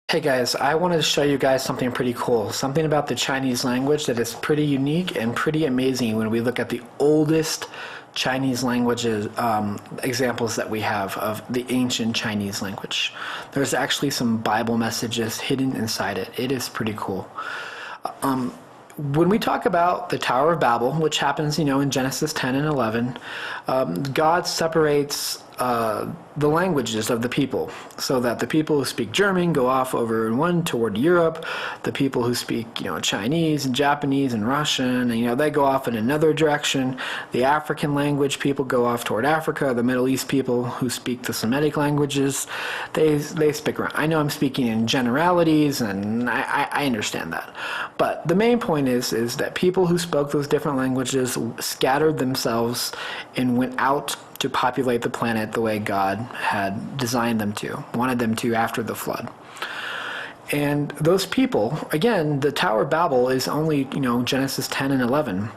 Hey guys, I wanted to show you guys something pretty cool, something about the Chinese language that is pretty unique and pretty amazing when we look at the oldest Chinese languages examples that we have of the ancient Chinese language. There's actually some Bible messages hidden inside it. It is pretty cool. When we talk about the Tower of Babel, which happens, in Genesis 10 and 11, God separates the languages of the people, so that the people who speak German go off over in one toward Europe, the people who speak Chinese and Japanese and Russian, and they go off in another direction. The African language people go off toward Africa. The Middle East people who speak the Semitic languages, they speak around. I know I'm speaking in generalities, and I understand that, but the main point is that people who spoke those different languages scattered themselves and went out to populate the planet the way God had designed them to, wanted them to after the flood. And those people, again, the Tower of Babel is only, Genesis 10 and 11.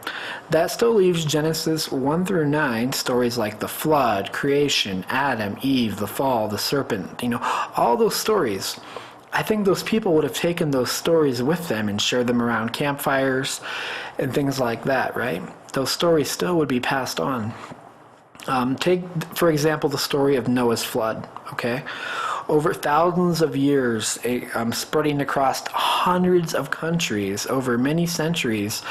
That still leaves Genesis 1 through 9, stories like the flood, creation, Adam, Eve, the fall, the serpent, all those stories. I think those people would have taken those stories with them and shared them around campfires and things like that, right? Those stories still would be passed on. Take, for example, the story of Noah's flood, okay? Over thousands of years, spreading across hundreds of countries over many centuries,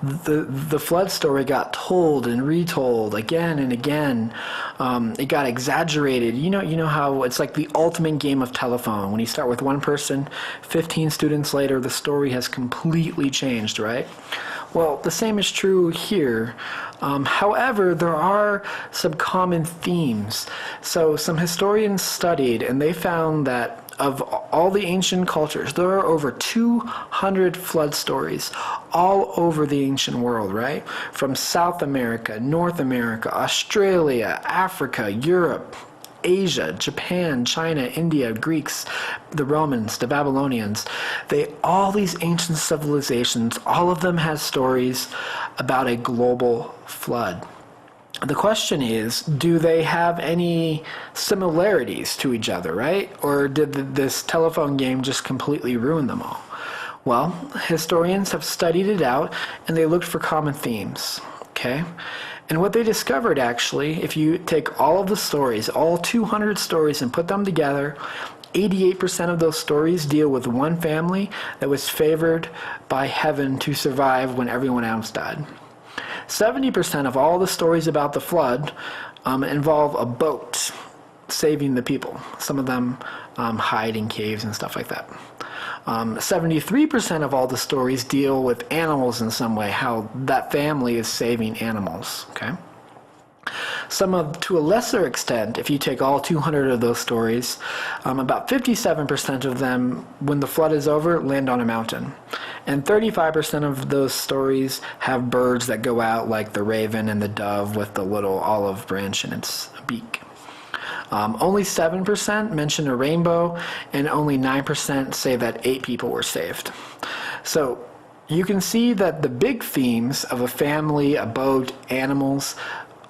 the flood story got told and retold again and again. It got exaggerated. You know how it's like the ultimate game of telephone. When you start with one person, 15 students later, the story has completely changed, right? Well, the same is true here. However, there are some common themes. So some historians studied, and they found that of all the ancient cultures, there are over 200 flood stories all over the ancient world, right? From South America, North America, Australia, Africa, Europe, Asia, Japan, China, India, Greeks, the Romans, the Babylonians. All these ancient civilizations, all of them have stories about a global flood. The question is, do they have any similarities to each other, right? Or did this telephone game just completely ruin them all? Well, historians have studied it out, and they looked for common themes, okay? And what they discovered, actually, if you take all of the stories, all 200 stories, and put them together, 88% of those stories deal with one family that was favored by heaven to survive when everyone else died. 70% of all the stories about the flood involve a boat saving the people. Some of them hide in caves and stuff like that. 73% of all the stories deal with animals in some way, how that family is saving animals, okay? To a lesser extent, if you take all 200 of those stories, about 57% of them, when the flood is over, land on a mountain. And 35% of those stories have birds that go out, like the raven and the dove with the little olive branch in its beak. Only 7% mention a rainbow, and only 9% say that 8 people were saved. So you can see that the big themes of a family, a boat, animals,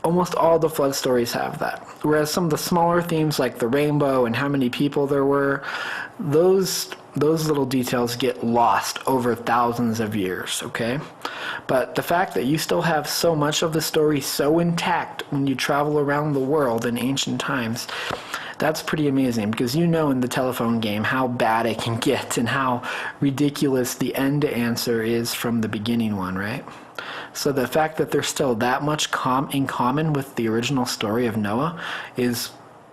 almost all the flood stories have that. Whereas some of the smaller themes like the rainbow and how many people there were, those little details get lost over thousands of years, okay? But the fact that you still have so much of the story so intact when you travel around the world in ancient times, that's pretty amazing, because in the telephone game how bad it can get and how ridiculous the end answer is from the beginning one, right? So the fact that there's still that much in common with the original story of Noah is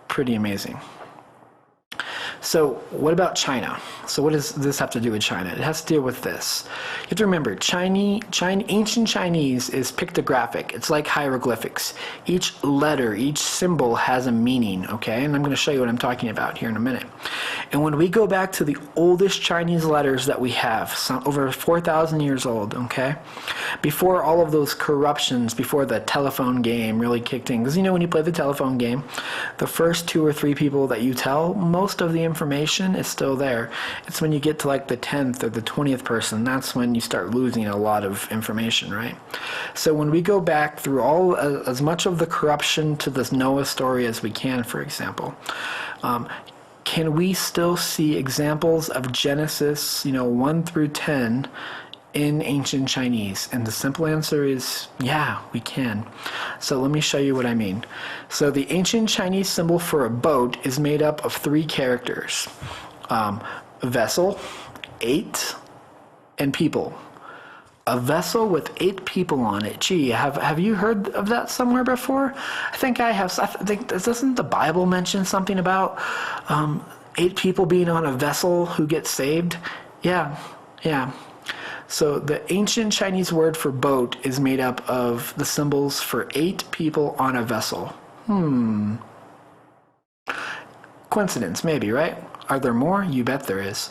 pretty amazing. So what about China? So what does this have to do with China? It has to do with this. You have to remember, ancient Chinese is pictographic. It's like hieroglyphics. Each letter, each symbol has a meaning, okay? And I'm going to show you what I'm talking about here in a minute. And when we go back to the oldest Chinese letters that we have, over 4,000 years old, okay? Before all of those corruptions, before the telephone game really kicked in, because when you play the telephone game, the first 2 or 3 people that you tell, most of the information is still there. It's when you get to like the 10th or the 20th person, that's when you start losing a lot of information, right? So when we go back through as much of the corruption to this Noah story as we can, for example, can we still see examples of Genesis, 1 through 10 in ancient Chinese? And the simple answer is, yeah, we can. So let me show you what I mean. So the ancient Chinese symbol for a boat is made up of 3 characters. Vessel, 8, and people. A vessel with 8 people on it. Gee, have you heard of that somewhere before? I think I have. I think, doesn't the Bible mention something about 8 people being on a vessel who get saved? Yeah. So the ancient Chinese word for boat is made up of the symbols for 8 people on a vessel. Coincidence, maybe, right? Are there more? You bet there is.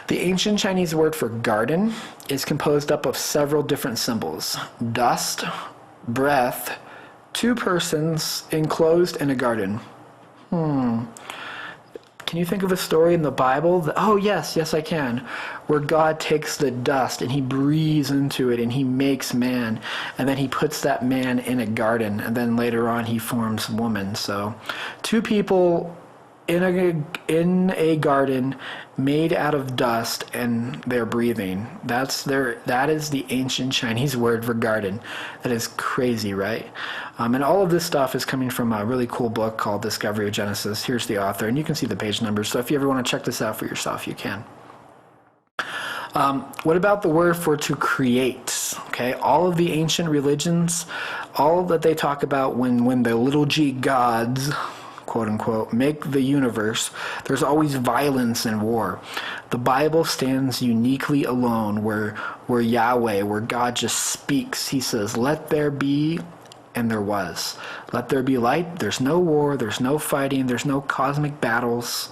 The ancient Chinese word for garden is composed up of several different symbols. Dust, breath, 2 persons enclosed in a garden. Can you think of a story in the Bible? Oh, yes, I can. Where God takes the dust and he breathes into it and he makes man. And then he puts that man in a garden. And then later on he forms woman. So 2 people in a garden made out of dust, and they're breathing. That is the ancient Chinese word for garden. That is crazy, right? And all of this stuff is coming from a really cool book called Discovery of Genesis. Here's the author, and you can see the page numbers. So if you ever want to check this out for yourself, you can. What about the word for to create? Okay, all of the ancient religions, all that they talk about when the little g gods, quote unquote, make the universe, there's always violence and war. The Bible stands uniquely alone where Yahweh, where God just speaks. He says, let there be, and there was. Let there be light. There's no war. There's no fighting. There's no cosmic battles.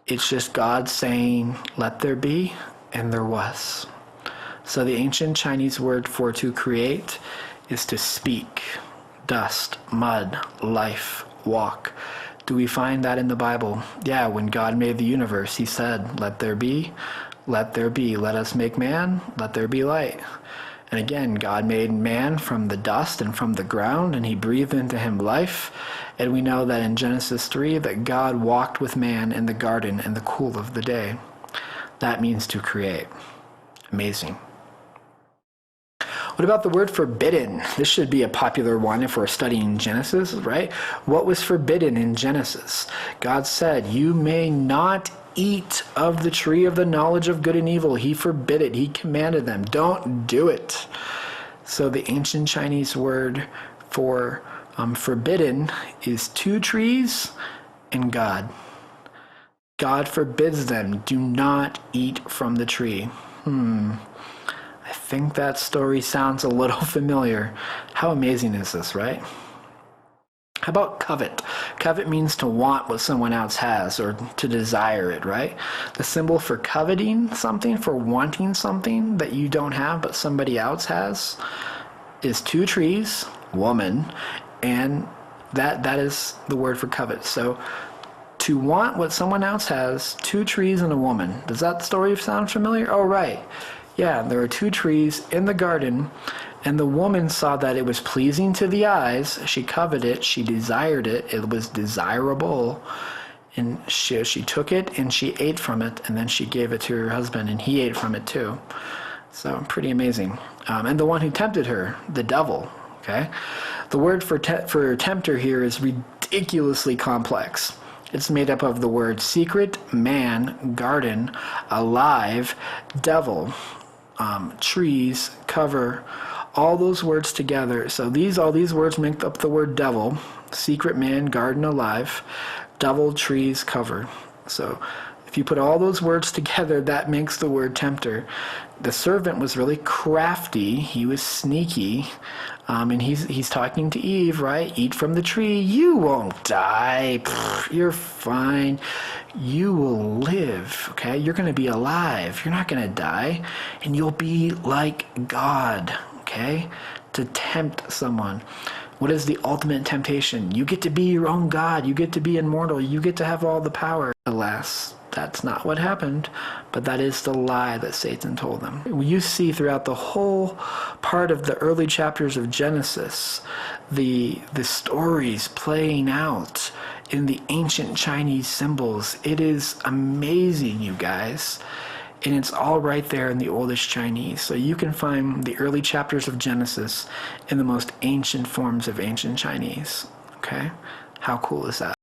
It's just God saying, let there be, and there was. So the ancient Chinese word for to create is to speak. Dust, mud, life, walk. Do we find that in the Bible? Yeah, when God made the universe, he said, let there be, let there be. Let us make man, let there be light. And again, God made man from the dust and from the ground, and he breathed into him life. And we know that in Genesis 3 that God walked with man in the garden in the cool of the day. That means to create. Amazing. What about the word forbidden? This should be a popular one if we're studying Genesis, right? What was forbidden in Genesis? God said, you may not eat of the tree of the knowledge of good and evil. He forbid it. He commanded them, don't do it. So the ancient Chinese word for forbidden is 2 trees and God. God forbids them, do not eat from the tree. I think that story sounds a little familiar. How amazing is this, right? How about covet? Covet means to want what someone else has or to desire it, right? The symbol for coveting something, for wanting something that you don't have but somebody else has, is 2 trees, woman, and that is the word for covet. So to want what someone else has, 2 trees and a woman. Does that story sound familiar? Oh, right. Yeah, there were 2 trees in the garden, and the woman saw that it was pleasing to the eyes. She coveted it. She desired it. It was desirable. And she took it, and she ate from it, and then she gave it to her husband, and he ate from it too. So pretty amazing. And the one who tempted her, the devil, okay? The word for tempter here is ridiculously complex. It's made up of the word secret, man, garden, alive, devil, trees, cover, all those words together. So all these words make up the word devil, secret, man, garden, alive, devil, trees, cover. So if you put all those words together, that makes the word tempter. The servant was really crafty. He was sneaky. And he's talking to Eve, right? Eat from the tree. You won't die. You're fine. You will live, okay? You're going to be alive. You're not going to die. And you'll be like God, okay? To tempt someone. What is the ultimate temptation? You get to be your own God. You get to be immortal. You get to have all the power. Alas, that's not what happened, but that is the lie that Satan told them. You see throughout the whole part of the early chapters of Genesis, the stories playing out in the ancient Chinese symbols. It is amazing, you guys. And it's all right there in the oldest Chinese. So you can find the early chapters of Genesis in the most ancient forms of ancient Chinese. Okay? How cool is that?